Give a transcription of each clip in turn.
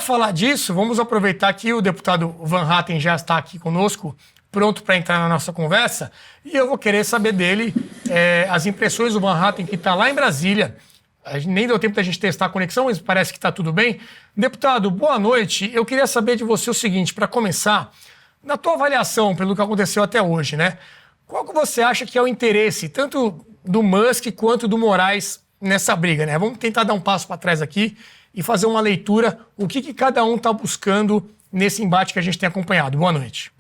falar disso, vamos aproveitar que o deputado Van Hatten já está aqui conosco, pronto para entrar na nossa conversa, e eu vou querer saber dele as impressões do Van Hatten, que está lá em Brasília. Nem deu tempo da gente testar a conexão, mas parece que está tudo bem. Deputado, boa noite. Eu queria saber de você o seguinte, para começar, na tua avaliação pelo que aconteceu até hoje, né? Qual que você acha que é o interesse, tanto do Musk quanto do Moraes, nessa briga, né? Vamos tentar dar um passo para trás aqui e fazer uma leitura, o que cada um está buscando nesse embate que a gente tem acompanhado. Boa noite.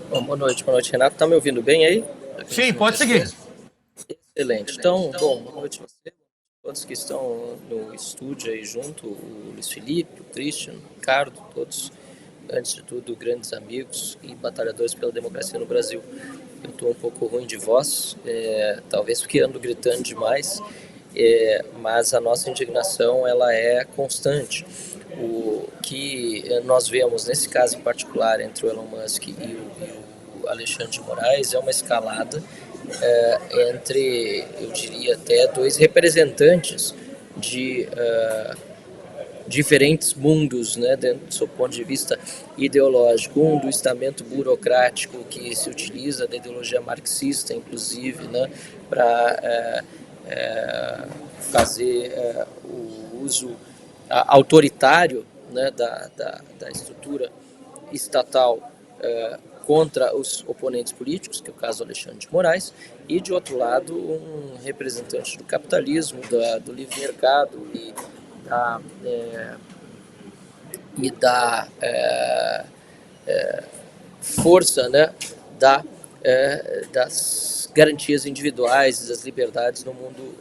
Bom, boa noite, Renato. Tá me ouvindo bem aí? Sim, pode seguir. Excelente. Então, bom, boa noite a você, todos que estão no estúdio aí junto, o Luiz Felipe, o Christian, o Ricardo, todos, antes de tudo, grandes amigos e batalhadores pela democracia no Brasil. Eu estou um pouco ruim de voz, talvez porque ando gritando demais, mas a nossa indignação ela é constante. O que nós vemos nesse caso em particular entre o Elon Musk e o Alexandre de Moraes é uma escalada entre, eu diria até, dois representantes de diferentes mundos, né, dentro do seu ponto de vista ideológico, um do estamento burocrático que se utiliza da ideologia marxista, inclusive, né, para fazer o uso autoritário, né, da estrutura estatal contra os oponentes políticos, que é o caso do Alexandre de Moraes, e de outro lado um representante do capitalismo, do livre mercado e da força, né, das garantias individuais e das liberdades no mundo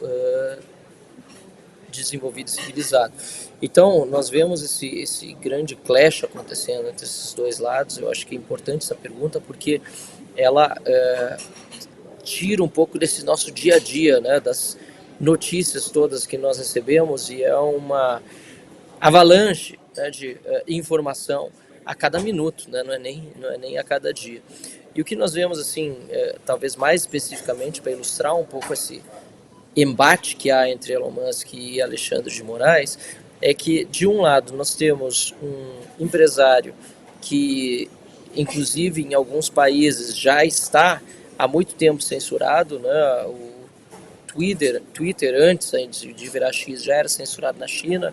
desenvolvido e civilizado. Então, nós vemos esse grande clash acontecendo entre esses dois lados. Eu acho que é importante essa pergunta porque ela tira um pouco desse nosso dia a dia, né, das notícias todas que nós recebemos, e é uma avalanche, né, de informação a cada minuto, né, não é nem a cada dia. E o que nós vemos, assim, talvez mais especificamente para ilustrar um pouco esse embate que há entre Elon Musk e Alexandre de Moraes, é que, de um lado, nós temos um empresário que, inclusive, em alguns países já está há muito tempo censurado, né? O Twitter antes de virar X, já era censurado na China.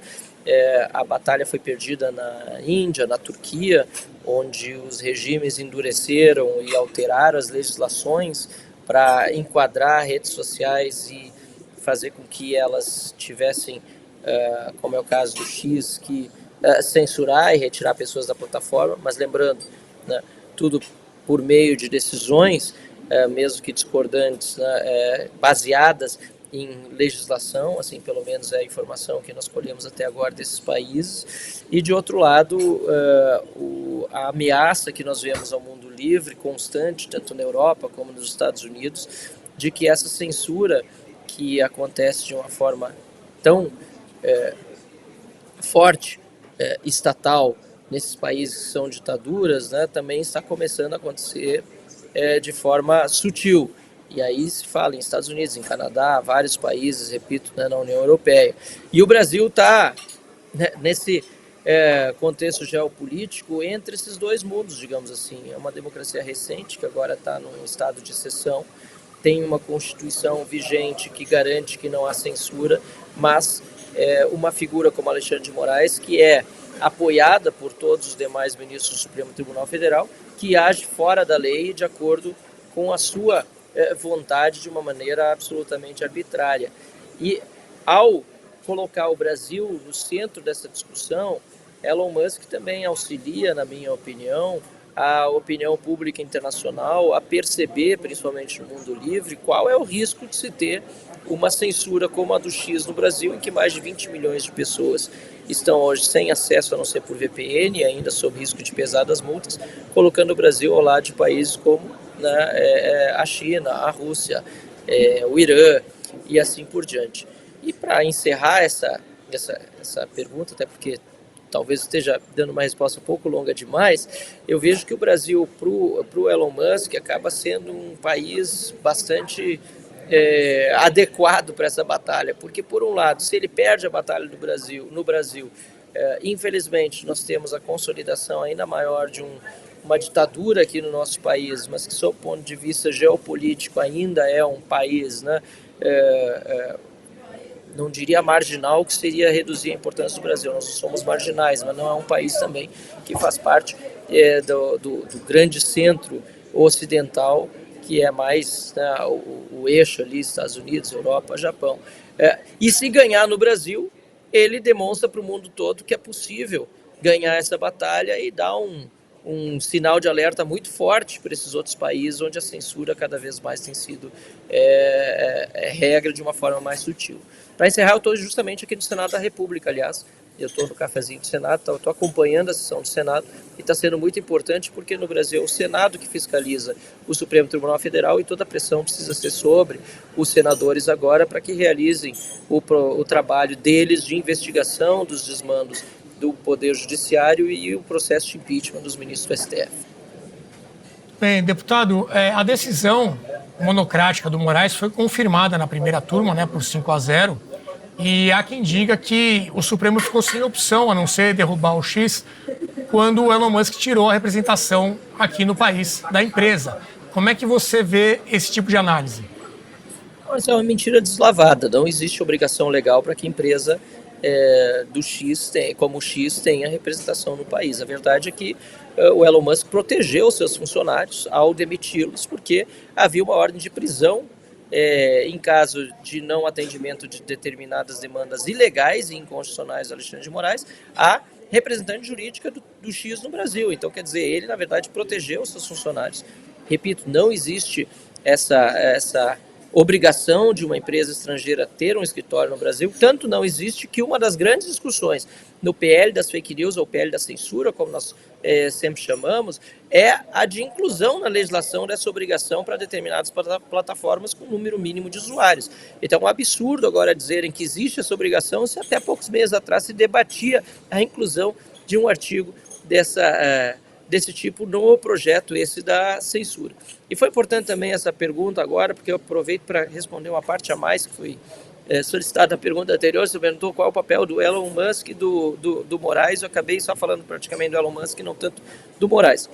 A batalha foi perdida na Índia, na Turquia, onde os regimes endureceram e alteraram as legislações para enquadrar redes sociais e fazer com que elas tivessem, como é o caso do X, que censurar e retirar pessoas da plataforma, mas lembrando, né, tudo por meio de decisões, mesmo que discordantes, né, baseadas em legislação, assim, pelo menos é a informação que nós colhemos até agora desses países. E, de outro lado, a ameaça que nós vemos ao mundo livre, constante, tanto na Europa como nos Estados Unidos, de que essa censura que acontece de uma forma tão forte, estatal, nesses países que são ditaduras, né, também está começando a acontecer de forma sutil. E aí se fala em Estados Unidos, em Canadá, vários países, repito, né, na União Europeia. E o Brasil está, né, nesse contexto geopolítico entre esses dois mundos, digamos assim. É uma democracia recente que agora está num estado de exceção, tem uma Constituição vigente que garante que não há censura, mas uma figura como Alexandre de Moraes, que é apoiada por todos os demais ministros do Supremo Tribunal Federal, que age fora da lei de acordo com a sua vontade de uma maneira absolutamente arbitrária. E ao colocar o Brasil no centro dessa discussão, Elon Musk também auxilia, na minha opinião, a opinião pública internacional a perceber, principalmente no mundo livre, qual é o risco de se ter uma censura como a do X no Brasil, em que mais de 20 milhões de pessoas estão hoje sem acesso, a não ser por VPN, e ainda sob risco de pesadas multas, colocando o Brasil ao lado de países como, né, a China, a Rússia, o Irã e assim por diante. E para encerrar essa pergunta, até porque talvez esteja dando uma resposta um pouco longa demais, eu vejo que o Brasil, para o Elon Musk, acaba sendo um país bastante adequado para essa batalha, porque, por um lado, se ele perde a batalha no Brasil, Infelizmente, nós temos a consolidação ainda maior de uma ditadura aqui no nosso país, mas que, sob o ponto de vista geopolítico, ainda é um país, né, não diria marginal, que seria reduzir a importância do Brasil. Nós somos marginais, mas não é um país também que faz parte do grande centro ocidental, que é mais, né, o eixo ali, Estados Unidos, Europa, Japão. E se ganhar no Brasil, ele demonstra para o mundo todo que é possível ganhar essa batalha e dar um sinal de alerta muito forte para esses outros países onde a censura cada vez mais tem sido regra de uma forma mais sutil. Para encerrar, eu estou justamente aqui no Senado da República, aliás. Eu estou no cafezinho do Senado, estou acompanhando a sessão do Senado e está sendo muito importante porque no Brasil é o Senado que fiscaliza o Supremo Tribunal Federal e toda a pressão precisa ser sobre os senadores agora para que realizem o trabalho deles de investigação dos desmandos do Poder Judiciário e o processo de impeachment dos ministros do STF. Bem, deputado, a decisão monocrática do Moraes foi confirmada na primeira turma, né, por 5-0. E há quem diga que o Supremo ficou sem opção a não ser derrubar o X quando o Elon Musk tirou a representação aqui no país da empresa. Como é que você vê esse tipo de análise? Mas é uma mentira deslavada. Não existe obrigação legal para que a empresa do X, como o X, tenha representação no país. A verdade é que o Elon Musk protegeu seus funcionários ao demiti-los porque havia uma ordem de prisão em caso de não atendimento de determinadas demandas ilegais e inconstitucionais do Alexandre de Moraes, a representante jurídica do X no Brasil. Então, quer dizer, ele, na verdade, protegeu os seus funcionários. Repito, não existe essa obrigação de uma empresa estrangeira ter um escritório no Brasil, tanto não existe que uma das grandes discussões no PL das fake news, ou PL da censura, como nós sempre chamamos, é a de inclusão na legislação dessa obrigação para determinadas plataformas com número mínimo de usuários. Então é um absurdo agora dizerem que existe essa obrigação, se até poucos meses atrás se debatia a inclusão de um artigo desse tipo no projeto esse da censura. E foi importante também essa pergunta agora, porque eu aproveito para responder uma parte a mais que foi solicitada na pergunta anterior. Você perguntou qual é o papel do Elon Musk e do Moraes. Eu acabei só falando praticamente do Elon Musk e não tanto do Moraes.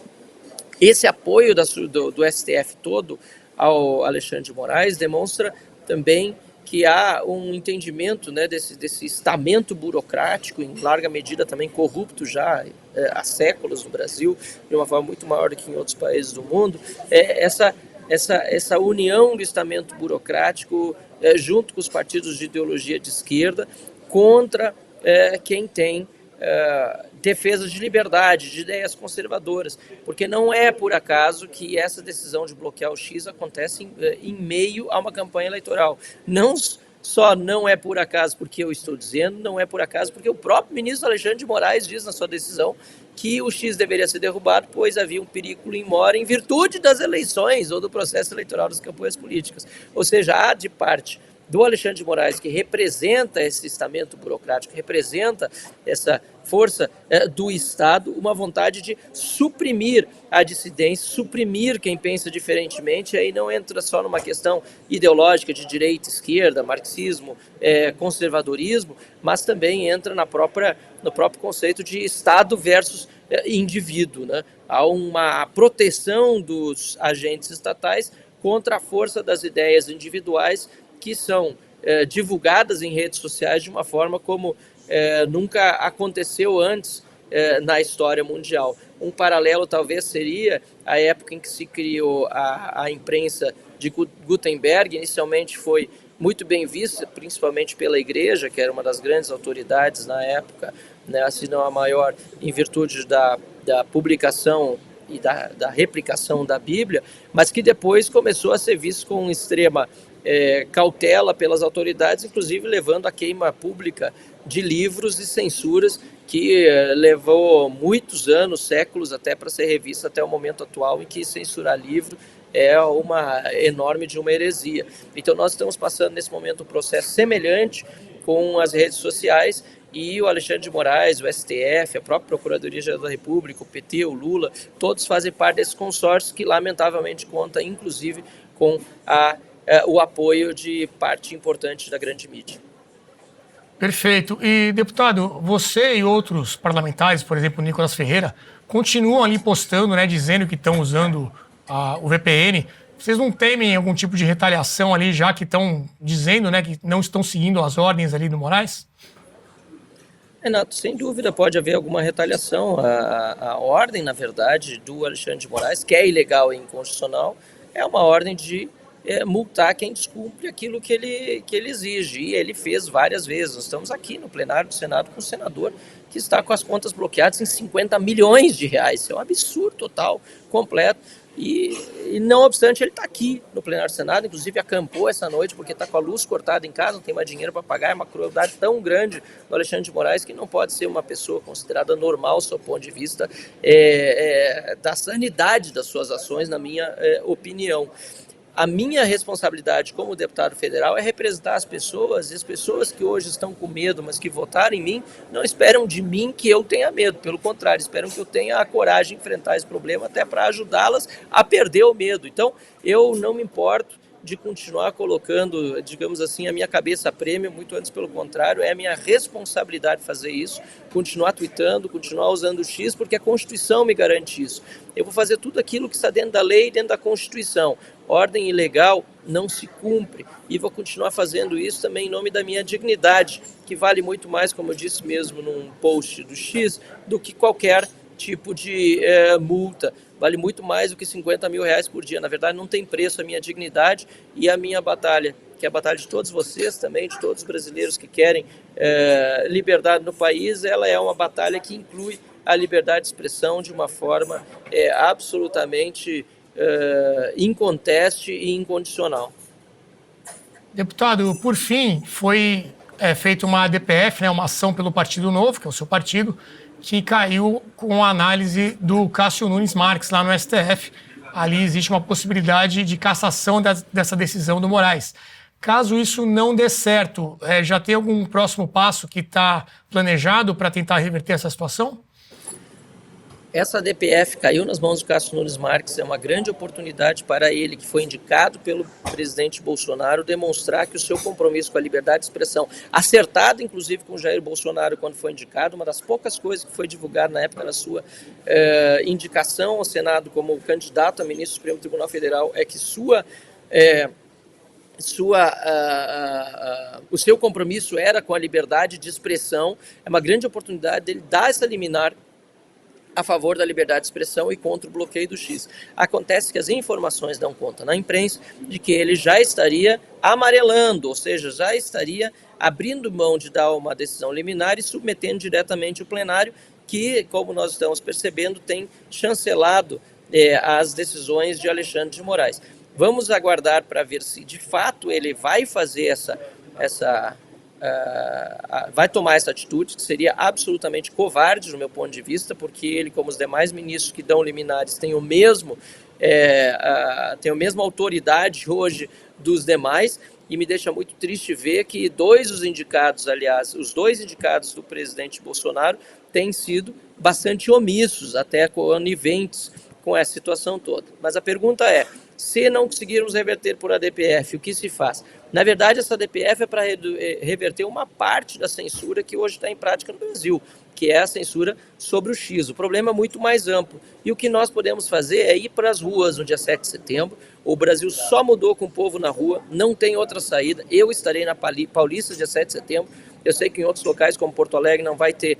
Esse apoio do STF todo ao Alexandre de Moraes demonstra também que há um entendimento, né, desse estamento burocrático, em larga medida também corrupto já há séculos no Brasil, de uma forma muito maior do que em outros países do mundo, essa união do estamento burocrático junto com os partidos de ideologia de esquerda contra quem tem defesa de liberdade, de ideias conservadoras, porque não é por acaso que essa decisão de bloquear o X acontece em meio a uma campanha eleitoral. Não só não é por acaso porque eu estou dizendo, não é por acaso porque o próprio ministro Alexandre de Moraes diz na sua decisão que o X deveria ser derrubado, pois havia um perigo in mora em virtude das eleições ou do processo eleitoral das campanhas políticas. Ou seja, há de parte do Alexandre de Moraes, que representa esse estamento burocrático, representa essa força do Estado, uma vontade de suprimir a dissidência, suprimir quem pensa diferentemente, aí não entra só numa questão ideológica de direita, esquerda, marxismo, conservadorismo, mas também entra no próprio conceito de Estado versus indivíduo, né? Há uma proteção dos agentes estatais contra a força das ideias individuais que são divulgadas em redes sociais de uma forma como nunca aconteceu antes na história mundial. Um paralelo talvez seria a época em que se criou a imprensa de Gutenberg. Inicialmente foi muito bem vista, principalmente pela Igreja, que era uma das grandes autoridades na época, né, se não a maior, em virtude da publicação e da replicação da Bíblia, mas que depois começou a ser visto com extrema cautela pelas autoridades, inclusive levando à queima pública de livros e censuras que levou muitos anos, séculos até para ser revista até o momento atual em que censurar livro é uma enorme de uma heresia. Então nós estamos passando nesse momento um processo semelhante com as redes sociais e o Alexandre de Moraes, o STF, a própria Procuradoria-Geral da República, o PT, o Lula, todos fazem parte desse consórcio que lamentavelmente conta inclusive com o apoio de parte importante da grande mídia. Perfeito. E, deputado, você e outros parlamentares, por exemplo, o Nicolas Ferreira, continuam ali postando, né, dizendo que estão usando o VPN. Vocês não temem algum tipo de retaliação ali, já que estão dizendo, né, que não estão seguindo as ordens ali do Moraes? Renato, sem dúvida pode haver alguma retaliação. A ordem, na verdade, do Alexandre de Moraes, que é ilegal e inconstitucional, é uma ordem de multar quem descumpre aquilo que ele exige. E ele fez várias vezes. Nós estamos aqui no plenário do Senado com o senador que está com as contas bloqueadas em 50 milhões de reais. Isso é um absurdo total, completo. E não obstante, ele está aqui no plenário do Senado, inclusive acampou essa noite porque está com a luz cortada em casa, não tem mais dinheiro para pagar. É uma crueldade tão grande do Alexandre de Moraes que não pode ser uma pessoa considerada normal, do seu ponto de vista da sanidade das suas ações, na minha opinião. A minha responsabilidade como deputado federal é representar as pessoas, e as pessoas que hoje estão com medo, mas que votaram em mim, não esperam de mim que eu tenha medo, pelo contrário, esperam que eu tenha a coragem de enfrentar esse problema até para ajudá-las a perder o medo. Então, eu não me importo de continuar colocando, digamos assim, a minha cabeça a prêmio, muito antes pelo contrário, é a minha responsabilidade fazer isso, continuar tweetando, continuar usando o X, porque a Constituição me garante isso. Eu vou fazer tudo aquilo que está dentro da lei, dentro da Constituição. Ordem ilegal não se cumpre e vou continuar fazendo isso também em nome da minha dignidade, que vale muito mais, como eu disse mesmo num post do X, do que qualquer tipo de multa. Vale muito mais do que 50 mil reais por dia. Na verdade, não tem preço a minha dignidade e a minha batalha, que é a batalha de todos vocês também, de todos os brasileiros que querem liberdade no país. Ela é uma batalha que inclui a liberdade de expressão de uma forma absolutamente inconteste e incondicional. Deputado, por fim, foi feita uma DPF, né, uma ação pelo Partido Novo, que é o seu partido, que caiu com a análise do Cássio Nunes Marques lá no STF. Ali existe uma possibilidade de cassação dessa decisão do Moraes. Caso isso não dê certo, já tem algum próximo passo que está planejado para tentar reverter essa situação? Essa DPF caiu nas mãos do Cássio Nunes Marques, é uma grande oportunidade para ele, que foi indicado pelo presidente Bolsonaro, demonstrar que o seu compromisso com a liberdade de expressão, acertado inclusive com Jair Bolsonaro quando foi indicado, uma das poucas coisas que foi divulgada na época da sua indicação ao Senado como candidato a ministro do Supremo Tribunal Federal, é que o seu compromisso era com a liberdade de expressão. É uma grande oportunidade dele dar essa liminar a favor da liberdade de expressão e contra o bloqueio do X. Acontece que as informações dão conta na imprensa de que ele já estaria amarelando, ou seja, já estaria abrindo mão de dar uma decisão liminar e submetendo diretamente o plenário, que, como nós estamos percebendo, tem chancelado as decisões de Alexandre de Moraes. Vamos aguardar para ver se, de fato, ele vai fazer vai tomar essa atitude, que seria absolutamente covarde, no meu ponto de vista, porque ele, como os demais ministros que dão liminares, tem a mesma autoridade hoje dos demais, e me deixa muito triste ver que os dois indicados do presidente Bolsonaro têm sido bastante omissos, até coniventes com essa situação toda. Mas a pergunta é, se não conseguirmos reverter por ADPF, o que se faz? Na verdade, essa DPF é para reverter uma parte da censura que hoje está em prática no Brasil, que é a censura sobre o X. O problema é muito mais amplo. E o que nós podemos fazer é ir para as ruas no dia 7 de setembro. O Brasil só mudou com o povo na rua, não tem outra saída. Eu estarei na Paulista dia 7 de setembro. Eu sei que em outros locais, como Porto Alegre, não vai ter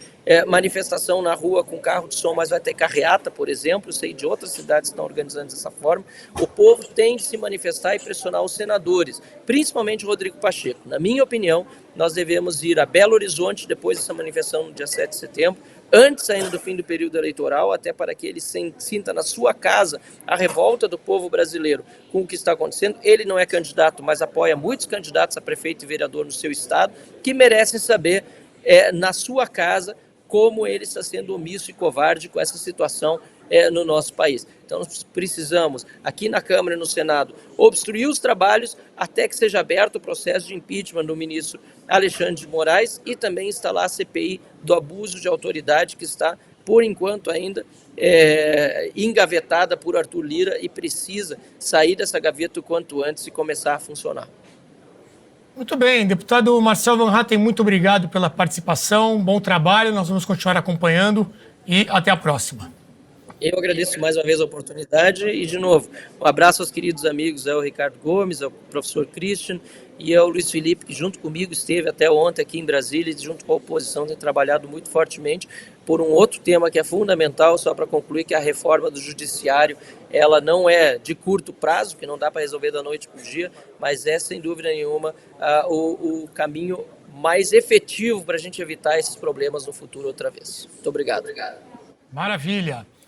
manifestação na rua com carro de som, mas vai ter carreata, por exemplo. Eu sei de outras cidades que estão organizando dessa forma. O povo tem de se manifestar e pressionar os senadores, principalmente Rodrigo Pacheco. Na minha opinião, nós devemos ir a Belo Horizonte depois dessa manifestação no dia 7 de setembro, antes ainda do fim do período eleitoral, até para que ele sinta na sua casa a revolta do povo brasileiro com o que está acontecendo. Ele não é candidato, mas apoia muitos candidatos a prefeito e vereador no seu estado, que merecem saber na sua casa como ele está sendo omisso e covarde com essa situação no nosso país. Então nós precisamos, aqui na Câmara e no Senado, obstruir os trabalhos até que seja aberto o processo de impeachment do ministro Alexandre de Moraes e também instalar a CPI do abuso de autoridade, que está, por enquanto, ainda engavetada por Arthur Lira e precisa sair dessa gaveta o quanto antes e começar a funcionar. Muito bem, deputado Marcel Van Hatten, muito obrigado pela participação, bom trabalho, nós vamos continuar acompanhando e até a próxima. Eu agradeço mais uma vez a oportunidade e, de novo, um abraço aos queridos amigos, ao Ricardo Gomes, ao professor Christian e ao Luiz Felipe, que junto comigo esteve até ontem aqui em Brasília e junto com a oposição tem trabalhado muito fortemente por um outro tema que é fundamental, só para concluir, que é a reforma do judiciário. Ela não é de curto prazo, que não dá para resolver da noite para o dia, mas é, sem dúvida nenhuma, o caminho mais efetivo para a gente evitar esses problemas no futuro outra vez. Muito obrigado. Maravilha.